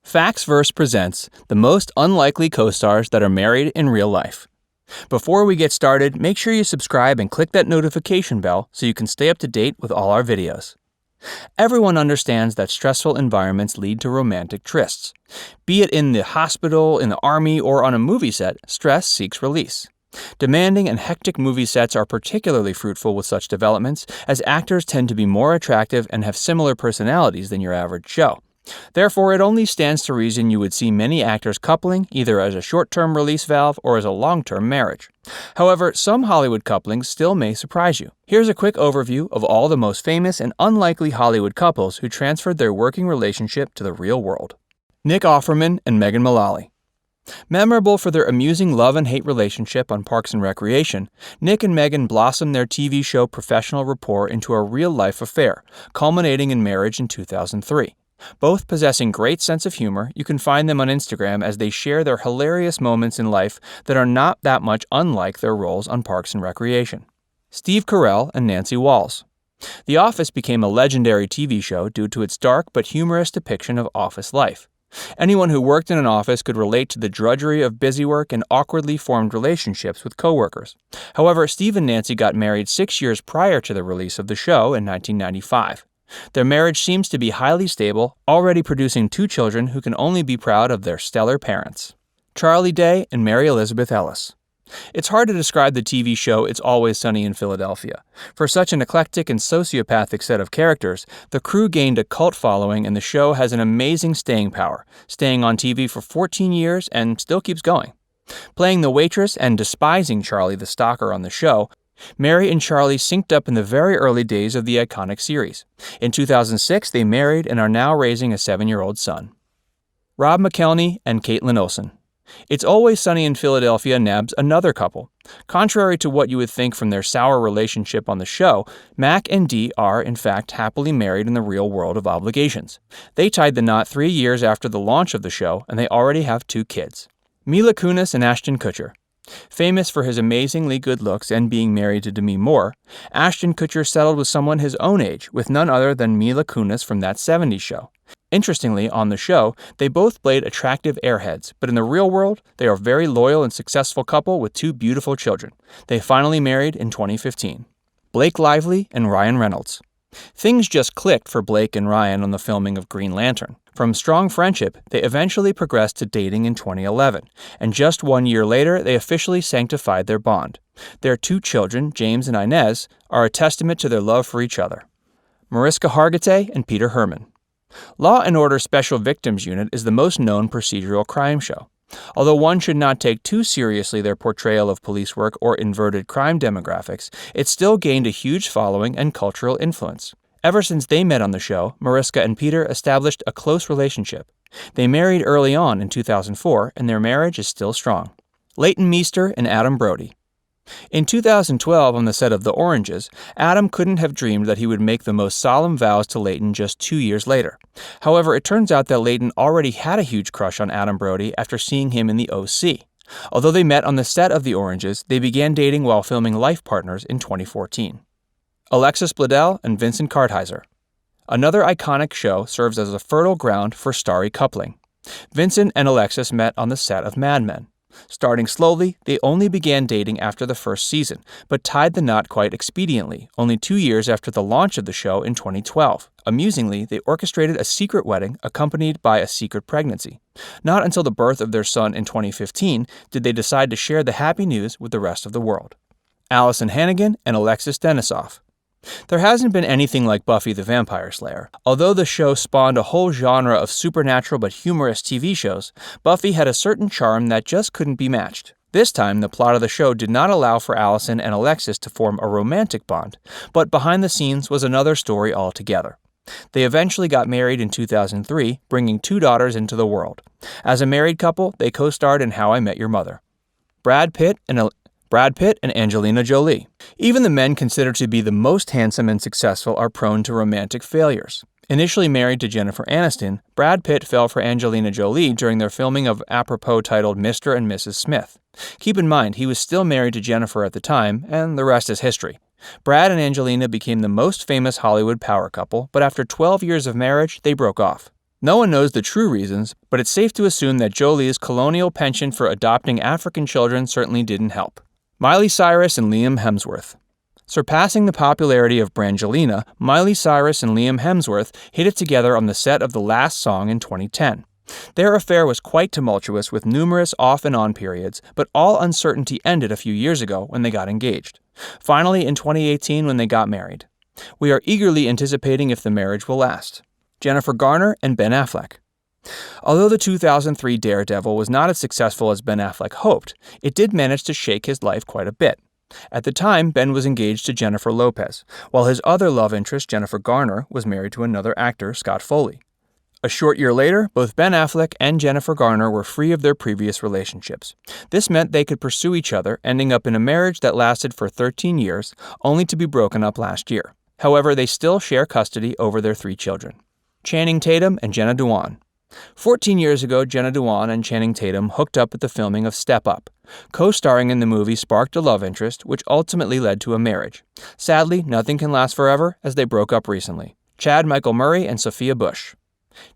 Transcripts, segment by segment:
Factsverse presents the most unlikely co-stars that are married in real life. Before we get started, make sure you subscribe and click that notification bell so you can stay up to date with all our videos. Everyone understands that stressful environments lead to romantic trysts. Be it in the hospital, in the army, or on a movie set, stress seeks release. Demanding and hectic movie sets are particularly fruitful with such developments, as actors tend to be more attractive and have similar personalities than your average show. Therefore, it only stands to reason you would see many actors coupling either as a short-term release valve or as a long-term marriage. However, some Hollywood couplings still may surprise you. Here's a quick overview of all the most famous and unlikely Hollywood couples who transferred their working relationship to the real world. Nick Offerman and Megan Mullally. Memorable for their amusing love and hate relationship on Parks and Recreation, Nick and Megan blossomed their TV show professional rapport into a real-life affair, culminating in marriage in 2003. Both possessing great sense of humor, you can find them on Instagram as they share their hilarious moments in life that are not that much unlike their roles on Parks and Recreation. Steve Carell and Nancy Walls. The Office became a legendary TV show due to its dark but humorous depiction of office life. Anyone who worked in an office could relate to the drudgery of busy work and awkwardly formed relationships with coworkers. However, Steve and Nancy got married 6 years prior to the release of the show in 1995. Their marriage seems to be highly stable, already producing 2 children who can only be proud of their stellar parents. Charlie Day and Mary Elizabeth Ellis. It's hard to describe the TV show It's Always Sunny in Philadelphia. For such an eclectic and sociopathic set of characters, the crew gained a cult following and the show has an amazing staying power, staying on TV for 14 years and still keeps going. Playing the waitress and despising Charlie the stalker on the show, Mary and Charlie synced up in the very early days of the iconic series. In 2006, they married and are now raising a 7-year-old son. Rob McElhenney and KAITLIN Olson. It's Always Sunny in Philadelphia nabs another couple. Contrary to what you would think from their sour relationship on the show, Mac and Dee are, in fact, happily married in the real world of obligations. They tied the knot 3 years after the launch of the show, and they already have 2 kids. Mila Kunis and ASHTON KUTCHER. Famous for his amazingly good looks and being married to Demi Moore, ASHTON KUTCHER settled with someone his own age, with none other than Mila Kunis from That 70s Show. Interestingly, on the show, they both played attractive airheads, but in the real world, they are a very loyal and successful couple with 2 beautiful children. They finally married in 2015. Blake Lively and Ryan Reynolds. Things just clicked for Blake and Ryan on the filming of Green Lantern. From strong friendship, they eventually progressed to dating in 2011, and just 1 year later, they officially sanctified their bond. Their 2 children, James and Inez, are a testament to their love for each other. MARISKA Hargitay and Peter Hermann. Law & Order Special Victims Unit is the most known procedural crime show. Although one should not take too seriously their portrayal of police work or inverted crime demographics, it still gained a huge following and cultural influence. Ever since they met on the show, Mariska and Peter established a close relationship. They married early on in 2004, and their marriage is still strong. Leighton Meester and Adam Brody. In 2012, on the set of The Oranges, Adam couldn't have dreamed that he would make the most solemn vows to Leighton just 2 years later. However, it turns out that Leighton already had a huge crush on Adam Brody after seeing him in The OC. Although they met on the set of The Oranges, they began dating while filming Life Partners in 2014. ALEXIS BLEDEL and VINCENT KARTHEISER. Another iconic show serves as a fertile ground for starry coupling. Vincent and Alexis met on the set of Mad Men. Starting slowly, they only began dating after the first season, but tied the knot quite expediently, only 2 years after the launch of the show in 2012. Amusingly, they orchestrated a secret wedding accompanied by a secret pregnancy. Not until the birth of their son in 2015 did they decide to share the happy news with the rest of the world. ALYSON HANNIGAN and ALEXIS DENISOF. There hasn't been anything like Buffy the Vampire Slayer. Although the show spawned a whole genre of supernatural but humorous TV shows, Buffy had a certain charm that just couldn't be matched. This time, the plot of the show did not allow for Allison and Alexis to form a romantic bond, but behind the scenes was another story altogether. They eventually got married in 2003, bringing 2 daughters into the world. As a married couple, they co-starred in How I Met Your Mother. Brad Pitt and Angelina Jolie. Even the men considered to be the most handsome and successful are prone to romantic failures. Initially married to Jennifer Aniston, Brad Pitt fell for Angelina Jolie during their filming of Apropos titled Mr. and Mrs. Smith. Keep in mind, he was still married to Jennifer at the time, and the rest is history. Brad and Angelina became the most famous Hollywood power couple, but after 12 years of marriage, they broke off. No one knows the true reasons, but it's safe to assume that Jolie's colonial penchant for adopting African children certainly didn't help. Miley Cyrus and Liam Hemsworth. Surpassing the popularity of Brangelina, Miley Cyrus and Liam Hemsworth hit it together on the set of The Last Song in 2010. Their affair was quite tumultuous with numerous off and on periods, but all uncertainty ended a few years ago when they got engaged. Finally, in 2018 when they got married. We are eagerly anticipating if the marriage will last. Jennifer Garner and Ben Affleck. Although the 2003 Daredevil was not as successful as Ben Affleck hoped, it did manage to shake his life quite a bit. At the time, Ben was engaged to Jennifer Lopez, while his other love interest, Jennifer Garner, was married to another actor, Scott Foley. A short year later, both Ben Affleck and Jennifer Garner were free of their previous relationships. This meant they could pursue each other, ending up in a marriage that lasted for 13 years, only to be broken up last year. However, they still share custody over their 3 children. Channing Tatum and Jenna Dewan. 14 years ago, Jenna Dewan and Channing Tatum hooked up at the filming of Step Up. Co-starring in the movie sparked a love interest, which ultimately led to a marriage. Sadly, nothing can last forever, as they broke up recently. Chad Michael Murray and Sophia Bush.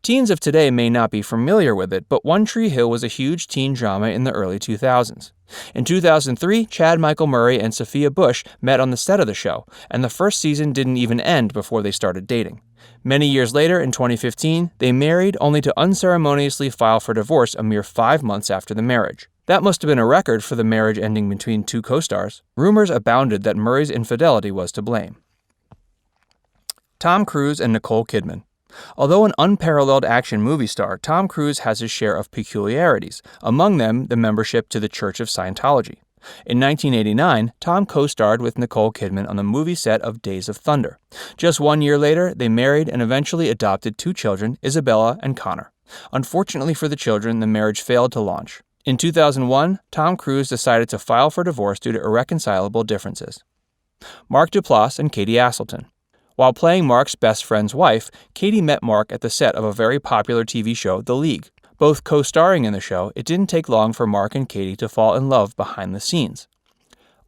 Teens of today may not be familiar with it, but One Tree Hill was a huge teen drama in the early 2000s. In 2003, Chad Michael Murray and Sophia Bush met on the set of the show, and the first season didn't even end before they started dating. Many years later, in 2015, they married only to unceremoniously file for divorce a mere 5 months after the marriage. That must have been a record for the marriage ending between 2 co-stars. Rumors abounded that Murray's infidelity was to blame. Tom Cruise and Nicole Kidman. Although an unparalleled action movie star, Tom Cruise has his share of peculiarities, among them the membership to the Church of Scientology. In 1989, Tom co-starred with Nicole Kidman on the movie set of Days of Thunder. Just 1 year later, they married and eventually adopted 2 children, Isabella and Connor. Unfortunately for the children, the marriage failed to launch. In 2001, Tom Cruise decided to file for divorce due to irreconcilable differences. Mark Duplass and Katie Aselton. While playing Mark's best friend's wife, Katie met Mark at the set of a very popular TV show, The League. Both co-starring in the show, it didn't take long for Mark and Katie to fall in love behind the scenes.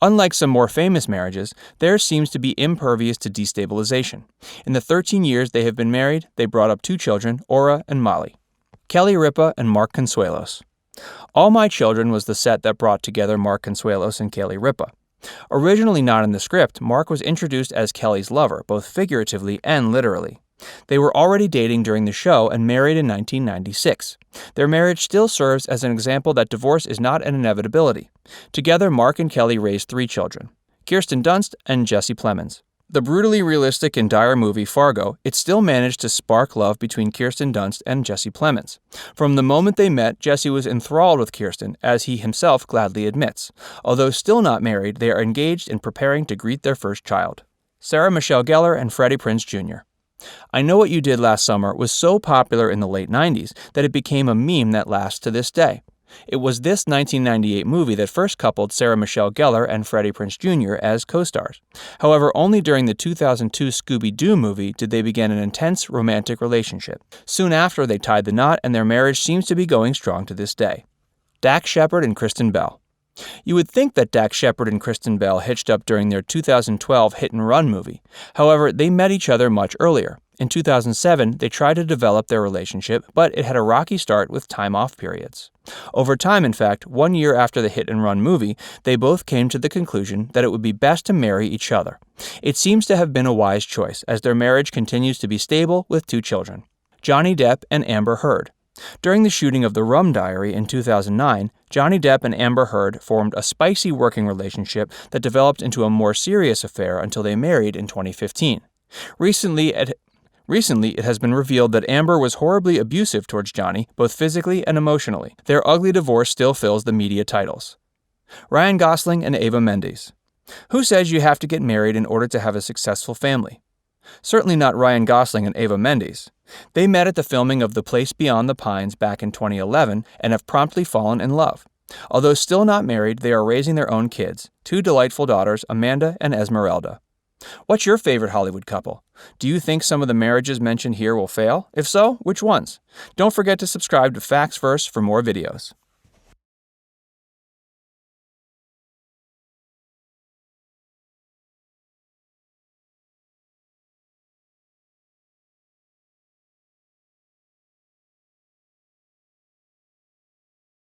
Unlike some more famous marriages, theirs seems to be impervious to destabilization. In the 13 years they have been married, they brought up 2 children, Aura and Molly. Kelly Ripa and Mark Consuelos. All My Children was the set that brought together Mark Consuelos and Kelly Ripa. Originally not in the script, Mark was introduced as Kelly's lover, both figuratively and literally. They were already dating during the show and married in 1996. Their marriage still serves as an example that divorce is not an inevitability. Together, Mark and Kelly raised 3 children, Kirsten Dunst and Jesse Plemons. The brutally realistic and dire movie Fargo, it still managed to spark love between Kirsten Dunst and Jesse Plemons. From the moment they met, Jesse was enthralled with Kirsten, as he himself gladly admits. Although still not married, they are engaged and preparing to greet their first child. Sarah Michelle Gellar and Freddie Prinze Jr. I Know What You Did Last Summer was so popular in the late 90s that it became a meme that lasts to this day. It was this 1998 movie that first coupled Sarah Michelle Gellar and Freddie Prinze Jr. as co-stars. However, only during the 2002 Scooby-Doo movie did they begin an intense romantic relationship. Soon after, they tied the knot, and their marriage seems to be going strong to this day. Dax Shepard and Kristen Bell. You would think that Dax Shepard and Kristen Bell hitched up during their 2012 Hit and Run movie. However, they met each other much earlier. In 2007, they tried to develop their relationship, but it had a rocky start with time-off periods. Over time, in fact, 1 year after the Hit and Run movie, they both came to the conclusion that it would be best to marry each other. It seems to have been a wise choice, as their marriage continues to be stable with 2 children. Johnny Depp and Amber Heard. During the shooting of The Rum Diary in 2009, Johnny Depp and Amber Heard formed a spicy working relationship that developed into a more serious affair until they married in 2015. Recently, it has been revealed that Amber was horribly abusive towards Johnny, both physically and emotionally. Their ugly divorce still fills the media titles. Ryan Gosling and Eva Mendes. Who says you have to get married in order to have a successful family? Certainly not Ryan Gosling and Eva Mendes. They met at the filming of The Place Beyond the Pines back in 2011 and have promptly fallen in love. Although still not married, they are raising their own kids, 2 delightful daughters, Amanda and Esmeralda. What's your favorite Hollywood couple? Do you think some of the marriages mentioned here will fail? If so, which ones? Don't forget to subscribe to Facts Verse for more videos.